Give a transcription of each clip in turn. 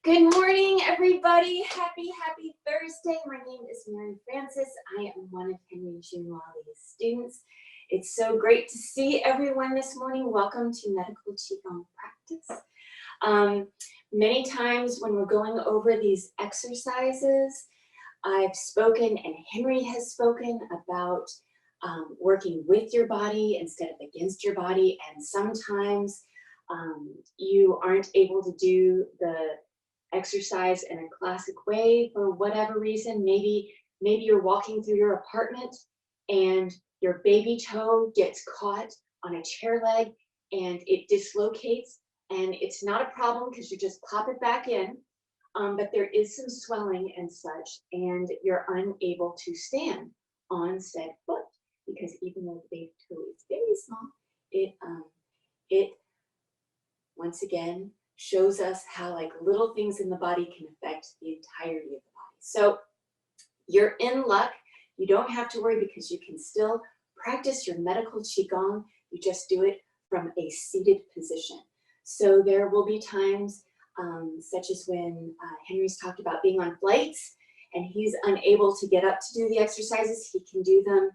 Good morning, everybody. Happy Thursday. My name is Mary Francis. I am one of Henry Junwali's students. It's so great to see everyone this morning. Welcome to Medical Qigong Practice. Many times when we're going over these exercises, I've spoken and Henry has spoken about working with your body instead of against your body, and sometimes you aren't able to do the exercise in a classic way for whatever reason. Maybe you're walking through your apartment and your baby toe gets caught on a chair leg and it dislocates, and it's not a problem because you just pop it back in, but there is some swelling and such, and you're unable to stand on said foot because even though the baby toe is very small, it once again shows us how like little things in the body can affect the entirety of the body. So you're in luck. You don't have to worry because you can still practice your medical Qigong. You just do it from a seated position. So there will be times such as when Henry's talked about being on flights and he's unable to get up to do the exercises. He can do them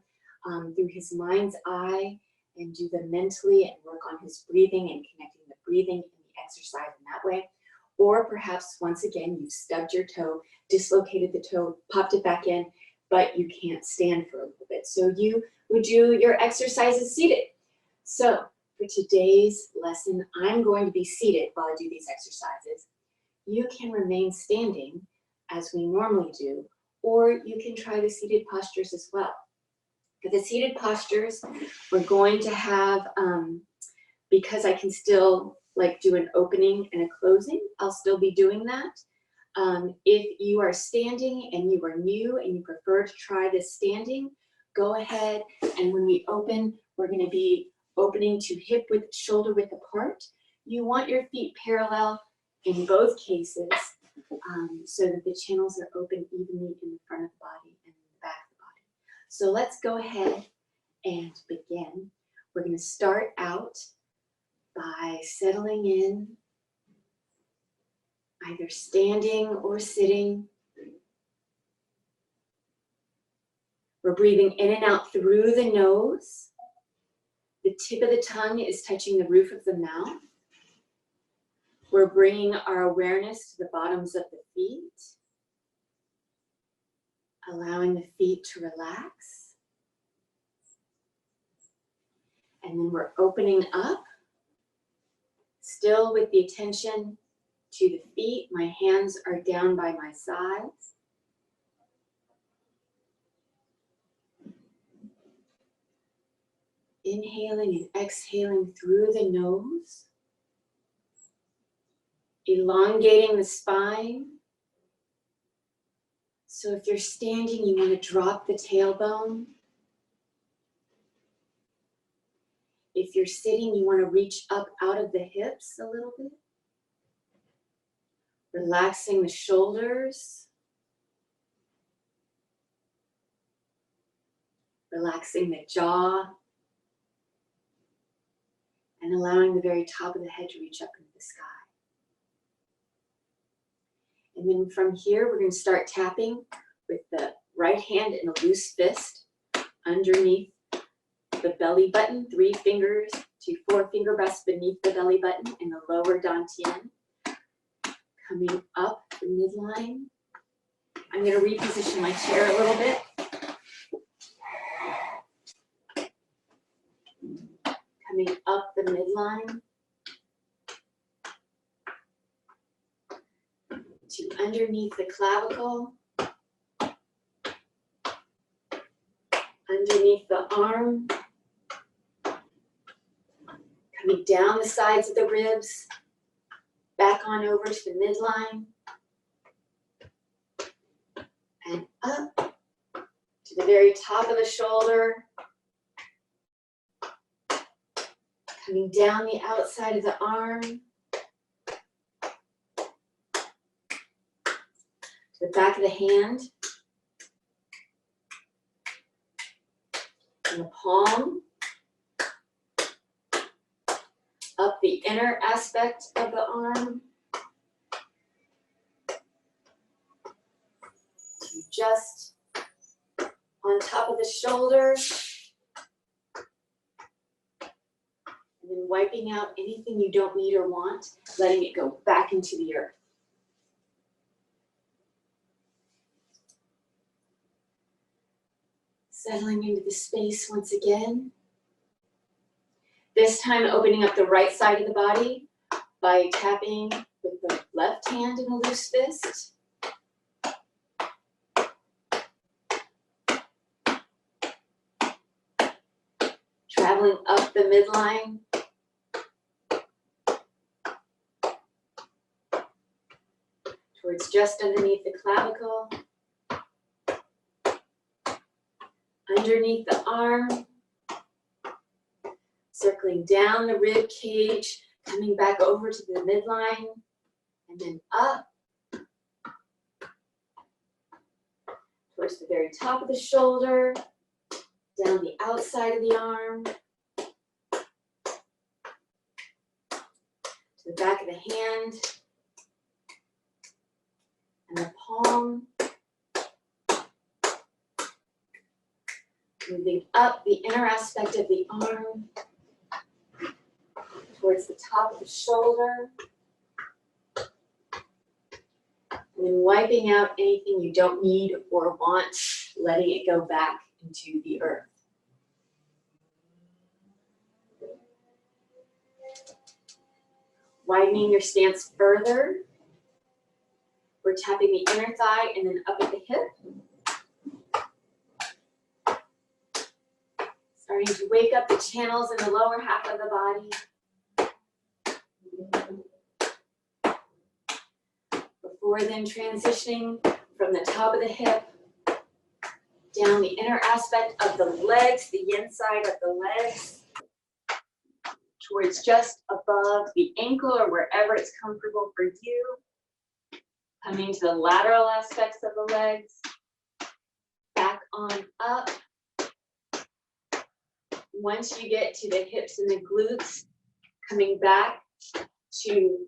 through his mind's eye and do them mentally and work on his breathing and connecting the breathing exercise in that way. Or perhaps once again you've stubbed your toe, dislocated the toe, popped it back in, but you can't stand for a little bit. So you would do your exercises seated. So for today's lesson, I'm going to be seated while I do these exercises. You can remain standing as we normally do, or you can try the seated postures as well. For the seated postures, we're going to have, because I can still like do an opening and a closing, I'll still be doing that. If you are standing and you are new and you prefer to try this standing, go ahead, and when we open, we're going to be opening to hip width, shoulder width apart. You want your feet parallel in both cases so that the channels are open evenly in the front of the body and in the back of the body. So let's go ahead and begin. We're going to start out by settling in, either standing or sitting. We're breathing in and out through the nose. The tip of the tongue is touching the roof of the mouth. We're bringing our awareness to the bottoms of the feet, allowing the feet to relax. And then we're opening up, still with the attention to the feet. My hands are down by my sides. Inhaling and exhaling through the nose. Elongating the spine. So if you're standing, you want to drop the tailbone. If you're sitting, you want to reach up out of the hips a little bit. Relaxing the shoulders. Relaxing the jaw. And allowing the very top of the head to reach up into the sky. And then from here, we're going to start tapping with the right hand in a loose fist underneath the belly button, 3 fingers to 4 finger rests beneath the belly button in the lower dantian. Coming up the midline. I'm going to reposition my chair a little bit. Coming up the midline to underneath the clavicle, underneath the arm, coming down the sides of the ribs, back on over to the midline, and up to the very top of the shoulder, coming down the outside of the arm, to the back of the hand, and the palm, up the inner aspect of the arm, just on top of the shoulder. And then wiping out anything you don't need or want, letting it go back into the earth. Settling into the space once again. This time opening up the right side of the body by tapping with the left hand in a loose fist. Traveling up the midline. Towards just underneath the clavicle. Underneath the arm. Circling down the rib cage, coming back over to the midline, and then up. Towards the very top of the shoulder, down the outside of the arm, to the back of the hand, and the palm. Moving up the inner aspect of the arm, towards the top of the shoulder. And then wiping out anything you don't need or want, letting it go back into the earth. Widening your stance further. We're tapping the inner thigh and then up at the hip. Starting to wake up the channels in the lower half of the body. Before then transitioning from the top of the hip, down the inner aspect of the legs, the inside of the legs, towards just above the ankle or wherever it's comfortable for you. Coming to the lateral aspects of the legs, back on up. Once you get to the hips and the glutes, coming back to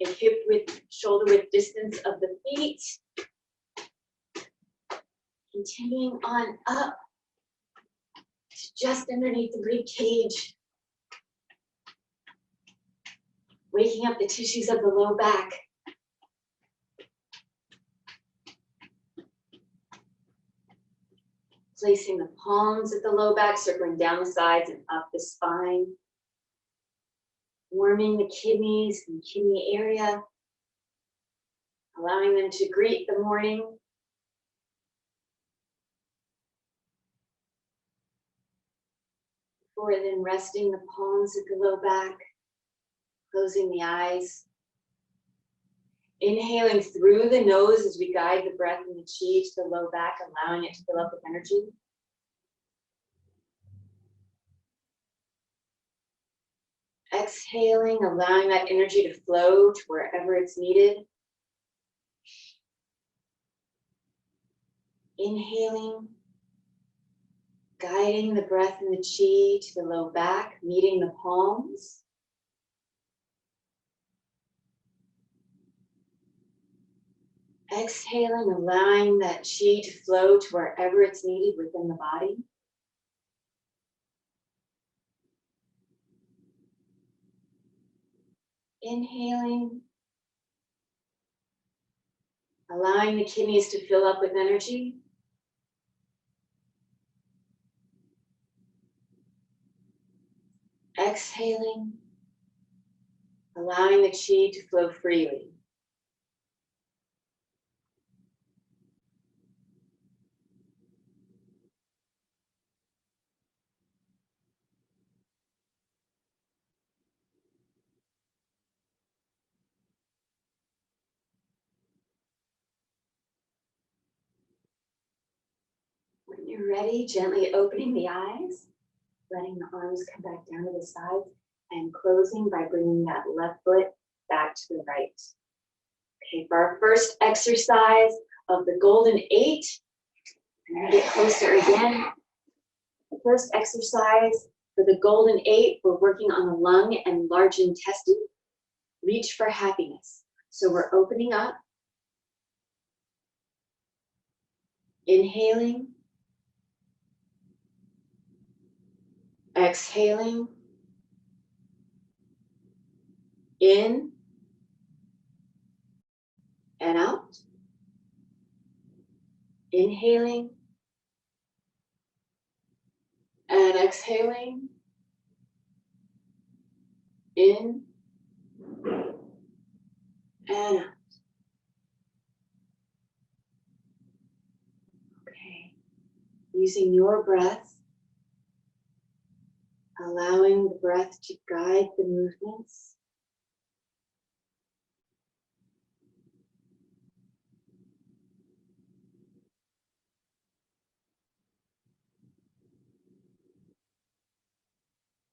a hip width, shoulder width distance of the feet. Continuing on up to just underneath the rib cage. Waking up the tissues of the low back. Placing the palms at the low back, circling down the sides and up the spine. Warming the kidneys and kidney area. Allowing them to greet the morning. Before then resting the palms at the low back. Closing the eyes. Inhaling through the nose as we guide the breath and the chi to the low back, allowing it to fill up with energy. Exhaling, allowing that energy to flow to wherever it's needed. Inhaling, guiding the breath and the chi to the low back, meeting the palms. Exhaling, allowing that chi to flow to wherever it's needed within the body. Inhaling, allowing the kidneys to fill up with energy. Exhaling, allowing the chi to flow freely. When you're ready, gently opening the eyes, letting the arms come back down to the sides, and closing by bringing that left foot back to the right. Okay, for our first exercise of the Golden Eight, I'm going to get closer again. The first exercise for the Golden Eight, we're working on the lung and large intestine. Reach for happiness. So we're opening up. Inhaling, exhaling, in and out. Inhaling and exhaling, in and out. Okay. Using your breath, allowing the breath to guide the movements.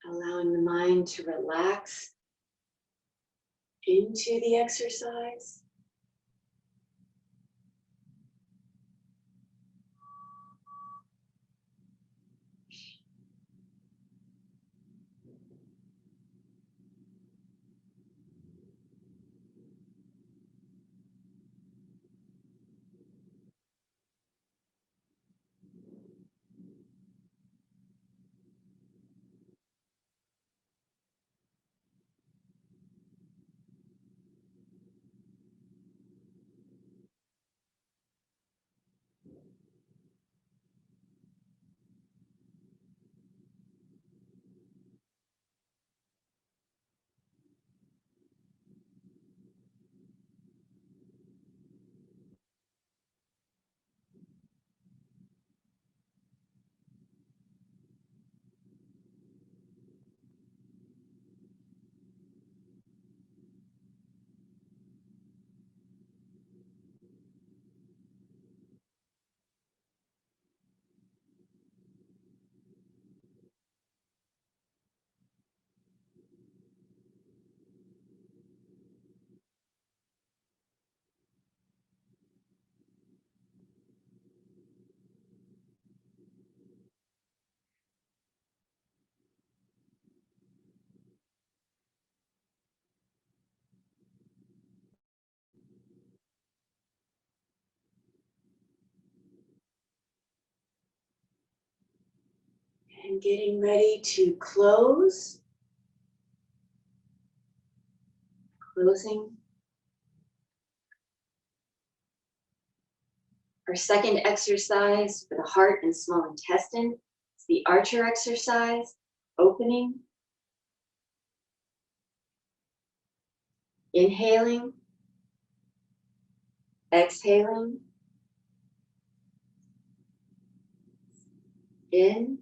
Allowing the mind to relax into the exercise. And getting ready to close. Closing. Our second exercise for the heart and small intestine is the Archer exercise, opening. Inhaling. Exhaling. In.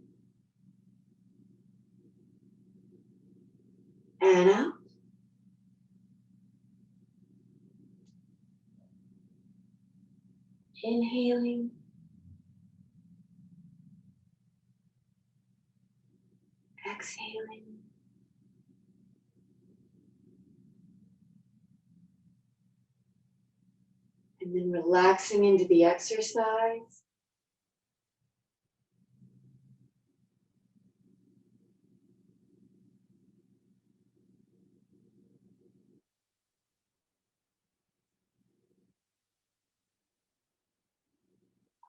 And out. Inhaling. Exhaling. And then relaxing into the exercise.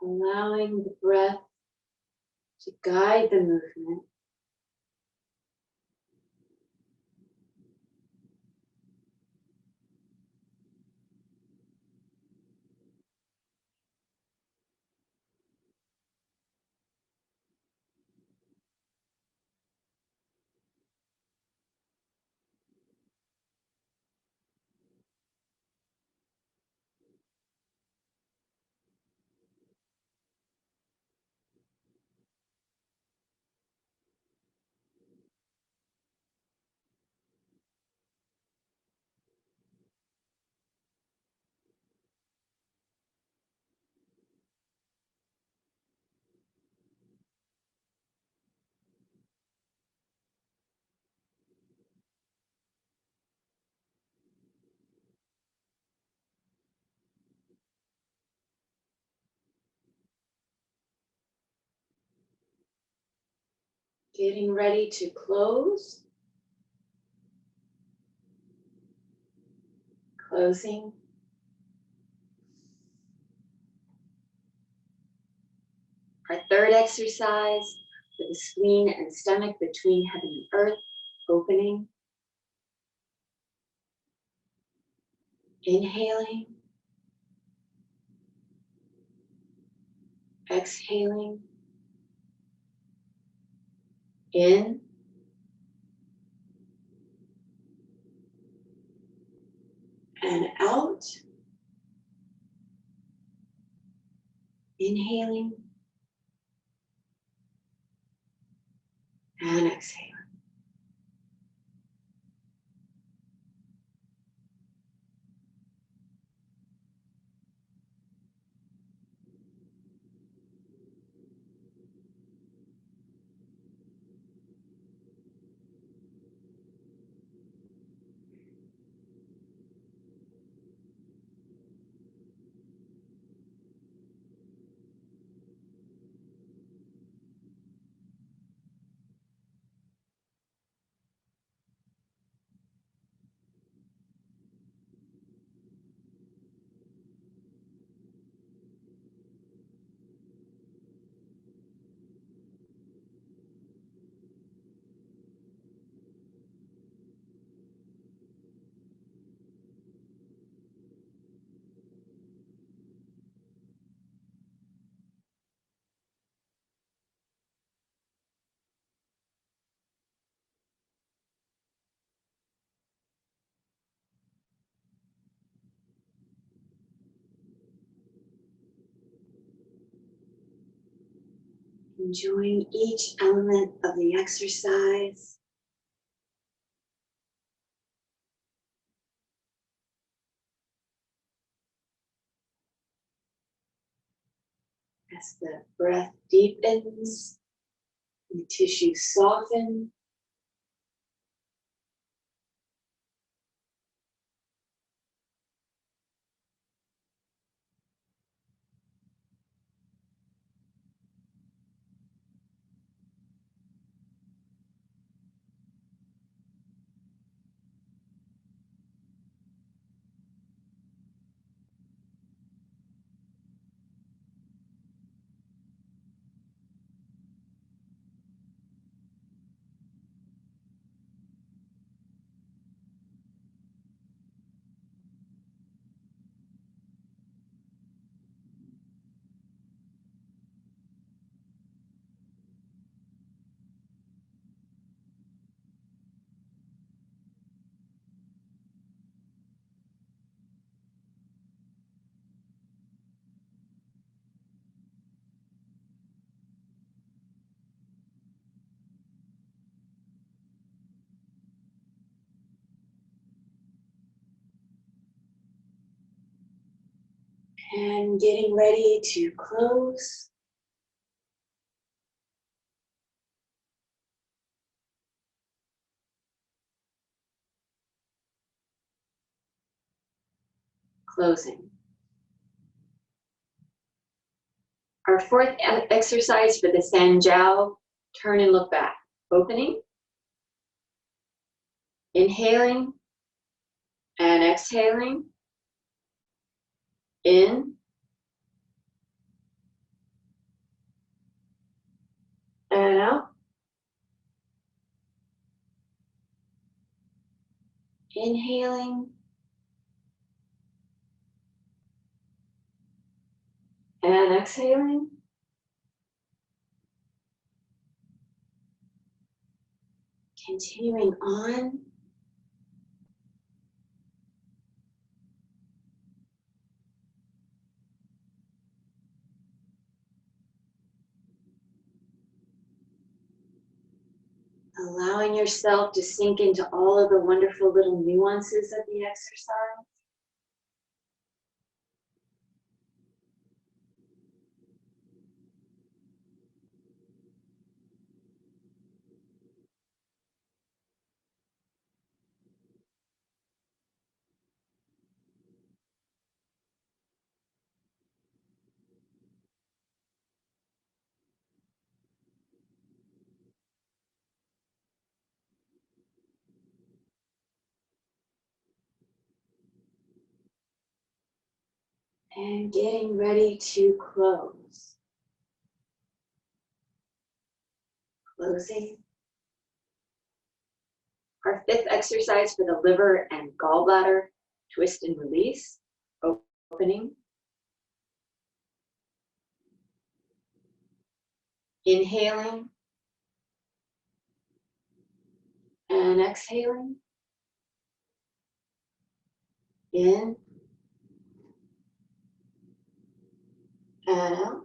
Allowing the breath to guide the movement. Getting ready to close. Closing. Our third exercise for the spleen and stomach between heaven and earth, opening. Inhaling. Exhaling. In. And out. Inhaling. And exhaling. Enjoying each element of the exercise. As the breath deepens, the tissues soften. And getting ready to close. Closing. Our fourth exercise for the Sanjiao, turn and look back. Opening. Inhaling. And exhaling. In. And out. Inhaling. And exhaling. Continuing on. Allowing yourself to sink into all of the wonderful little nuances of the exercise. And getting ready to close. Closing. Our fifth exercise for the liver and gallbladder, twist and release, opening. Inhaling and exhaling. In and out.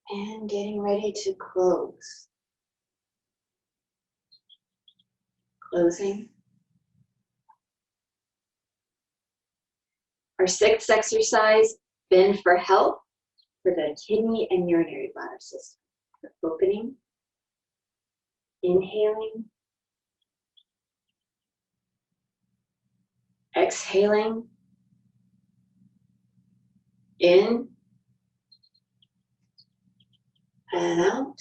And getting ready to close. Closing. Our sixth exercise, bend for help for the kidney and urinary bladder system. Opening. Inhaling. Exhaling. In and out.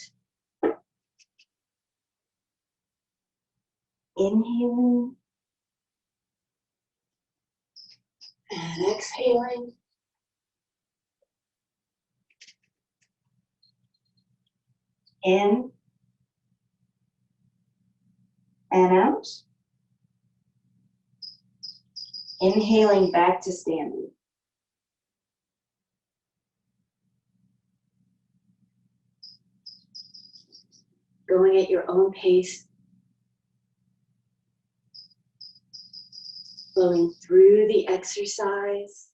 Inhaling and exhaling. In and out. Inhaling back to standing. Going at your own pace. Flowing through the exercise.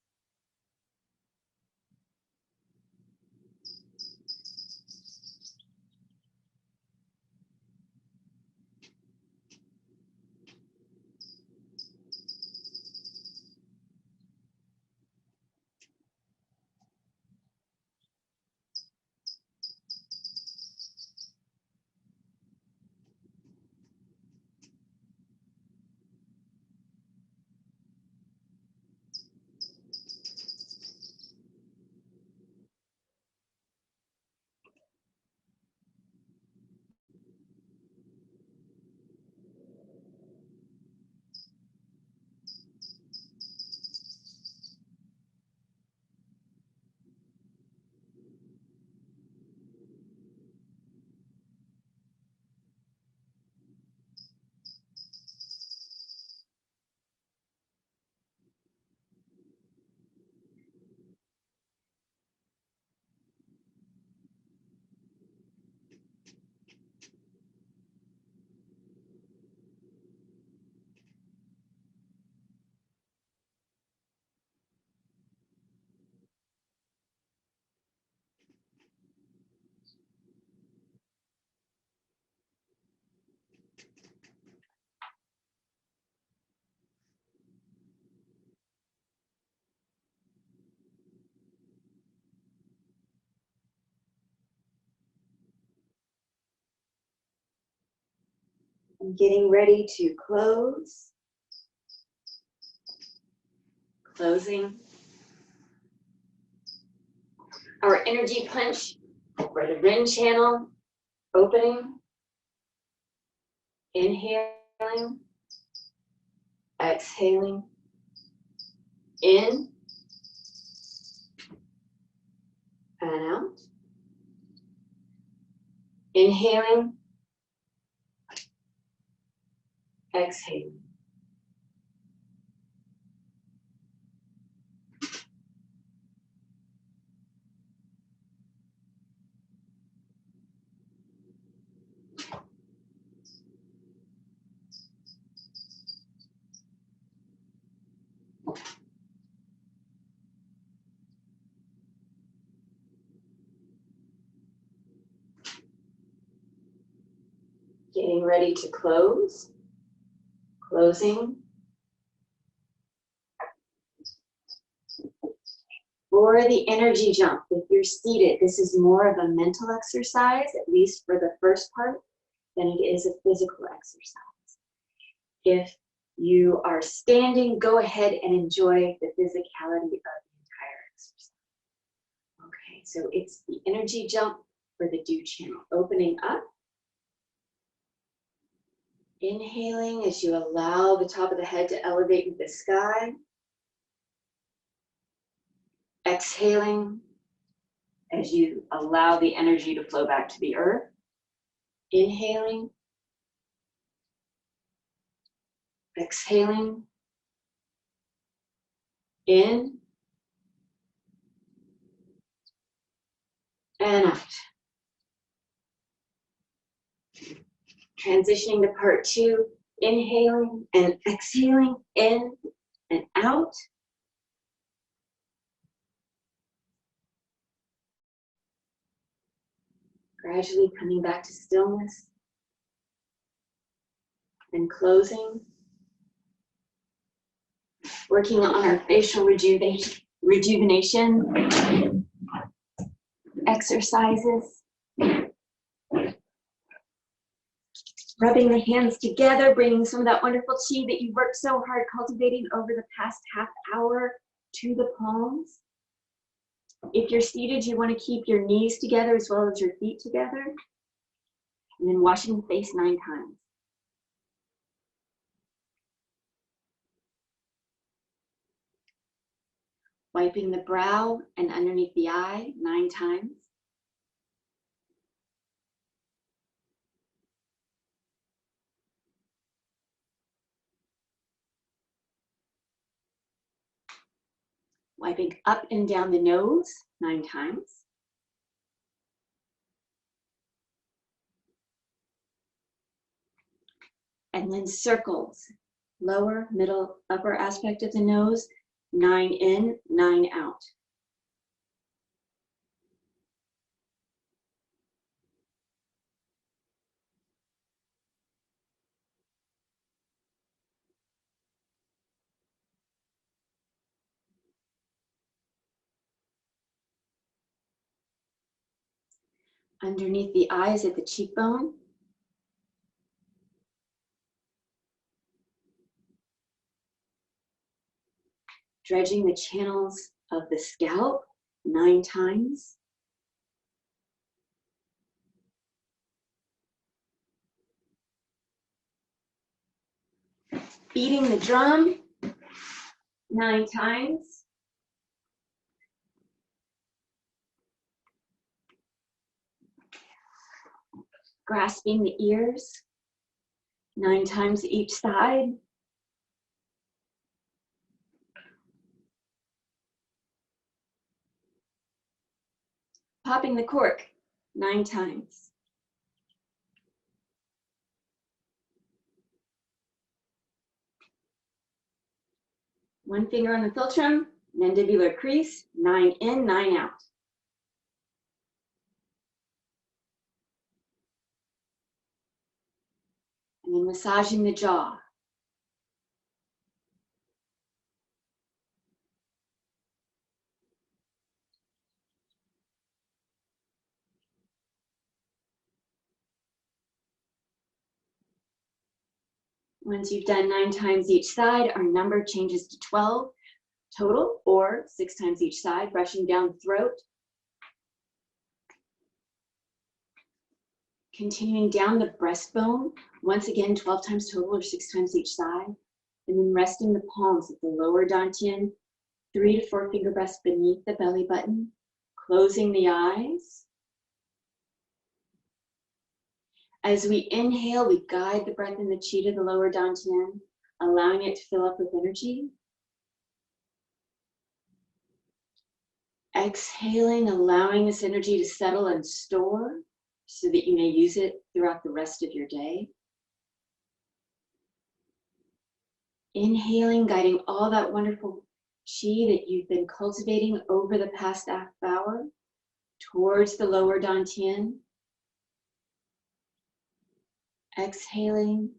And getting ready to close. Closing. Our energy punch for the Rin channel. Opening. Inhaling. Exhaling. In. And out. Inhaling. Exhaling. Getting ready to close. Closing. For the energy jump, if you're seated, this is more of a mental exercise, at least for the first part, than it is a physical exercise. If you are standing, go ahead and enjoy the physicality of the entire exercise. Okay, so it's the energy jump for the dew channel. Opening up. Inhaling as you allow the top of the head to elevate into the sky. Exhaling as you allow the energy to flow back to the earth. Inhaling. Exhaling. In. And out. Transitioning to part two. Inhaling and exhaling. In and out. Gradually coming back to stillness. And closing. Working on our facial rejuvenation exercises. Rubbing the hands together, bringing some of that wonderful chi that you worked so hard cultivating over the past half hour to the palms. If you're seated, you want to keep your knees together as well as your feet together. And then washing the face 9 times. Wiping the brow and underneath the eye 9 times. Wiping up and down the nose 9 times. And then circles, lower, middle, upper aspect of the nose, 9 in, 9 out. Underneath the eyes at the cheekbone. Dredging the channels of the scalp 9 times. Beating the drum 9 times. Grasping the ears 9 times each side. Popping the cork 9 times. One finger on the philtrum, mandibular crease, 9 in, 9 out. And then massaging the jaw. Once you've done 9 times each side, our number changes to 12 total, or 6 times each side, brushing down the throat. Continuing down the breastbone, once again, 12 times total, or 6 times each side. And then resting the palms at the lower dantian, 3 to 4 finger rests beneath the belly button. Closing the eyes. As we inhale, we guide the breath in the chi to the lower dantian, allowing it to fill up with energy. Exhaling, allowing this energy to settle and store so that you may use it throughout the rest of your day. Inhaling, guiding all that wonderful chi that you've been cultivating over the past half hour towards the lower dantian. Exhaling,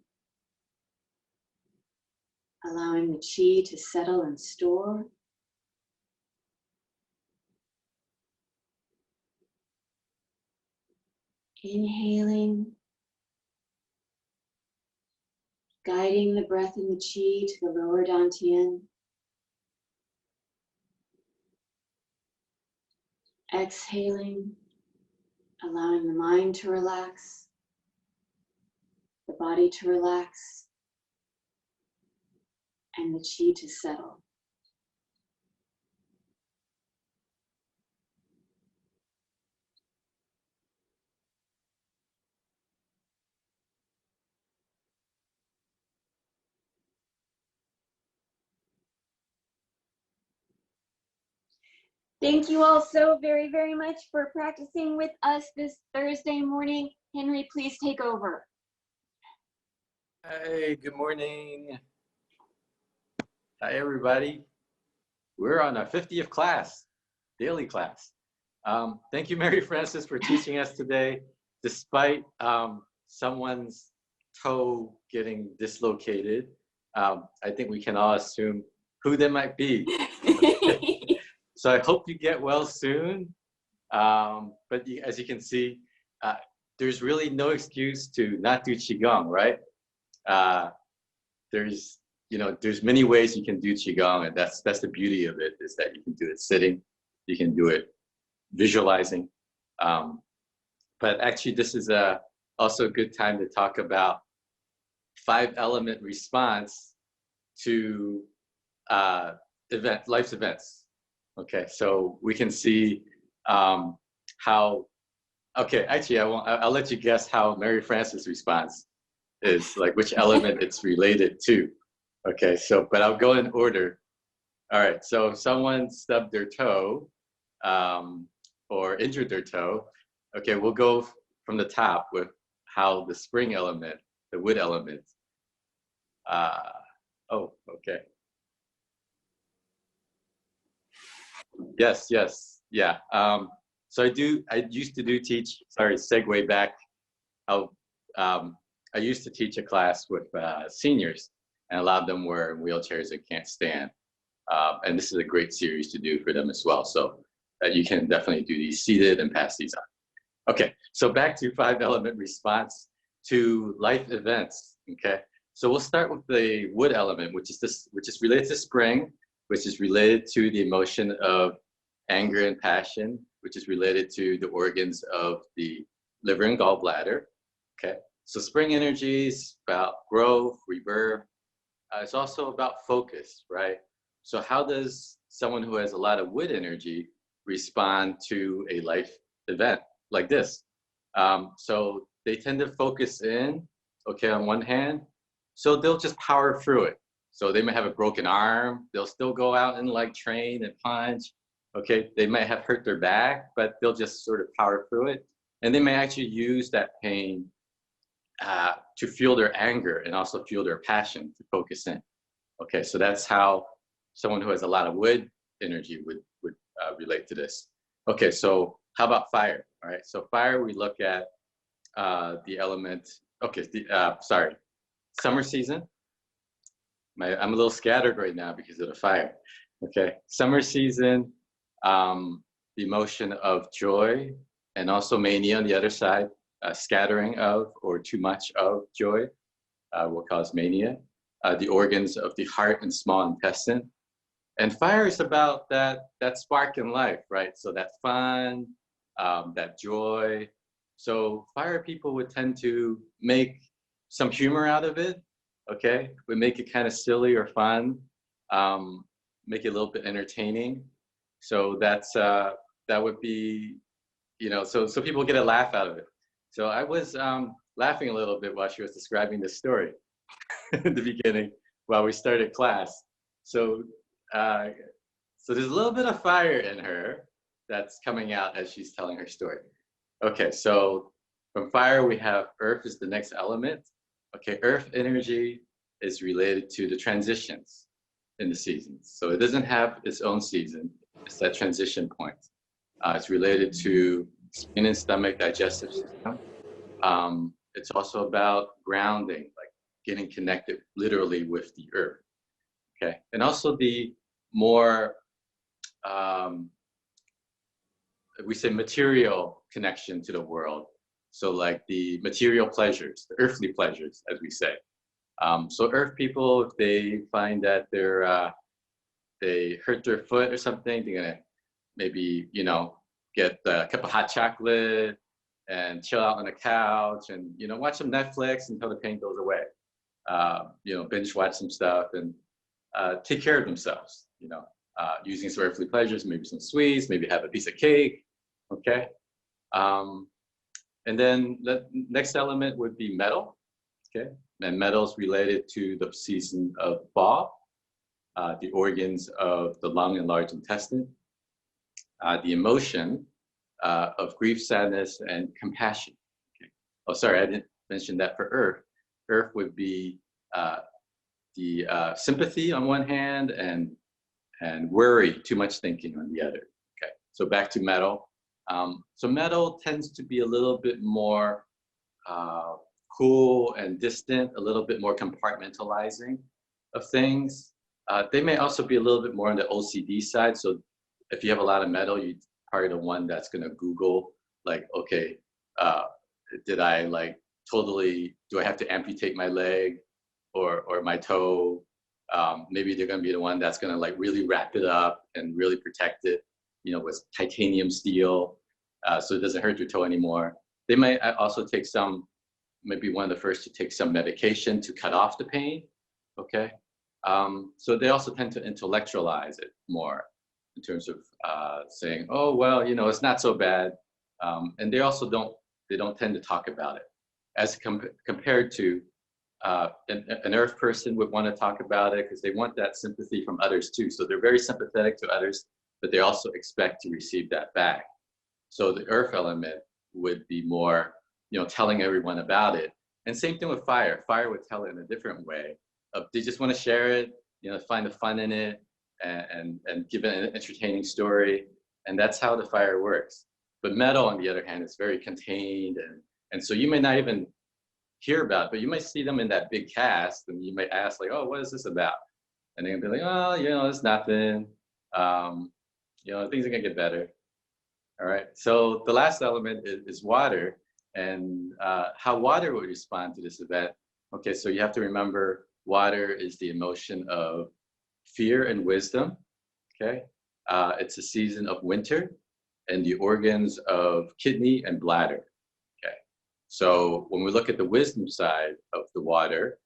allowing the chi to settle and store. Inhaling, guiding the breath and the chi to the lower dantian. Exhaling, allowing the mind to relax, the body to relax, and the chi to settle. Thank you all so very, very much for practicing with us this Thursday morning. Henry, please take over. Hey, good morning. Hi, everybody. We're on our 50th class, daily class. Thank you, Mary Frances, for teaching us today, despite someone's toe getting dislocated. I think we can all assume who they might be. So I hope you get well soon. But as you can see, there's really no excuse to not do Qigong, right? There's many ways you can do Qigong, and that's the beauty of it, is that you can do it sitting, you can do it visualizing. But actually, this is also a good time to talk about 5-element response to life's events. Okay, so we can see how. Okay, actually, I'll let you guess how Mary Frances' response is, like which element it's related to. Okay, so, but I'll go in order. All right, so if someone stubbed their toe or injured their toe, okay, we'll go from the top with how the spring element, the wood element. Oh, okay. Yes, yeah. So I used to teach, sorry, segue back. I used to teach a class with seniors, and a lot of them were in wheelchairs and can't stand. And this is a great series to do for them as well. So you can definitely do these seated and pass these on. Okay, so back to 5-element response to life events. Okay, so we'll start with the wood element, which is related to spring, which is related to the emotion of anger and passion, which is related to the organs of the liver and gallbladder. Okay, so spring energy is about growth, rebirth. It's also about focus, right? So how does someone who has a lot of wood energy respond to a life event like this? So they tend to focus in, okay, on one hand, so they'll just power through it. So they may have a broken arm, they'll still go out and like train and punch. Okay, they might have hurt their back, but they'll just sort of power through it. And they may actually use that pain to fuel their anger and also fuel their passion to focus in. Okay, so that's how someone who has a lot of wood energy would relate to this. Okay, so how about fire? All right, so fire, we look at the element, okay, sorry, summer season. I'm a little scattered right now because of the fire. Okay, summer season, the emotion of joy and also mania on the other side, scattering of or too much of joy will cause mania. The organs of the heart and small intestine. And fire is about that spark in life, right? So that fun, that joy. So fire people would tend to make some humor out of it, okay? We make it kind of silly or fun, make it a little bit entertaining. So that would be, so people get a laugh out of it. So I was laughing a little bit while she was describing this story in the beginning while we started class. So there's a little bit of fire in her that's coming out as she's telling her story. Okay, so from fire we have earth is the next element. Okay, earth energy is related to the transitions in the seasons. So it doesn't have its own season. It's that transition point. It's related to skin and stomach, digestive system. It's also about grounding, like getting connected literally with the earth. Okay, and also the more we say material connection to the world. So like the material pleasures, the earthly pleasures, as we say. So earth people, if they find that they hurt their foot or something, they're gonna maybe, you know, get a cup of hot chocolate and chill out on the couch and, you know, watch some Netflix until the pain goes away. You know, binge watch some stuff and take care of themselves, you know, using some earthly pleasures, maybe some sweets, maybe have a piece of cake, okay? And then the next element would be metal, okay? And metal is related to the season of fall, the organs of the lung and large intestine, the emotion of grief, sadness, and compassion. Okay. Oh, sorry, I didn't mention that for earth. Earth would be the sympathy on one hand and worry, too much thinking on the other. Okay, so back to metal. So metal tends to be a little bit more cool and distant, a little bit more compartmentalizing of things. They may also be a little bit more on the OCD side. So if you have a lot of metal, you're probably the one that's going to Google, like, okay, did I like totally, do I have to amputate my leg or my toe? Maybe they're going to be the one that's going to like really wrap it up and really protect it, you know, with titanium steel, so it doesn't hurt your toe anymore. They might also take some, maybe one of the first to take some medication to cut off the pain, okay? So they also tend to intellectualize it more in terms of saying, oh, well, you know, it's not so bad. And they also don't tend to talk about it. As compared to an earth person would want to talk about it because they want that sympathy from others too. So they're very sympathetic to others, but they also expect to receive that back. So the earth element would be more, you know, telling everyone about it. And same thing with fire. Fire would tell it in a different way. They just want to share it, you know, find the fun in it and give it an entertaining story. And that's how the fire works. But metal, on the other hand, is very contained. And so you may not even hear about it, but you might see them in that big cast and you might ask like, oh, what is this about? And they're gonna be like, oh, you know, it's nothing. You know, things are gonna get better. All right, so the last element is water and how water would respond to this event. Okay, so you have to remember water is the emotion of fear and wisdom, okay? It's a season of winter and the organs of kidney and bladder, okay? So when we look at the wisdom side of the water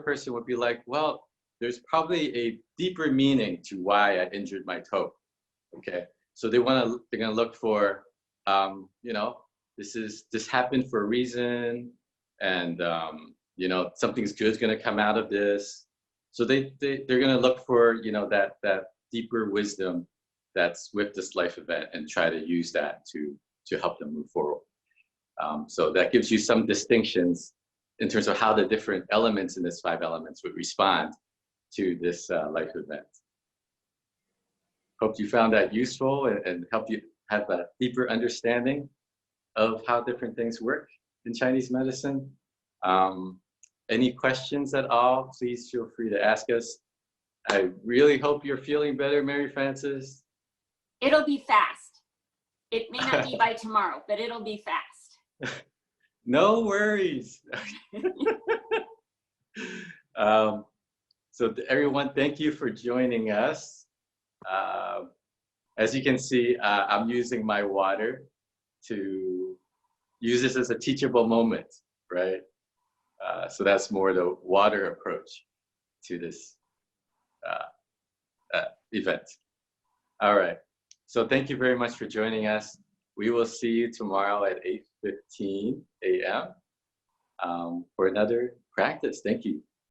person would be like, well, there's probably a deeper meaning to why I injured my toe, okay? So they're gonna look for, you know, this happened for a reason, and you know, something's good is gonna come out of this. So they're gonna look for, you know, that deeper wisdom that's with this life event and try to use that to help them move forward. So that gives you some distinctions in terms of how the different elements in this 5 elements would respond to this life event. Hope you found that useful and helped you have a deeper understanding of how different things work in Chinese medicine. Any questions at all, please feel free to ask us. I really hope you're feeling better, Mary Frances. It'll be fast. It may not be by tomorrow, but it'll be fast. No worries. So everyone, thank you for joining us. As you can see, I'm using my water to use this as a teachable moment, right? So that's more the water approach to this event. All right. So thank you very much for joining us. We will see you tomorrow at 8:15 a.m. For another practice. Thank you.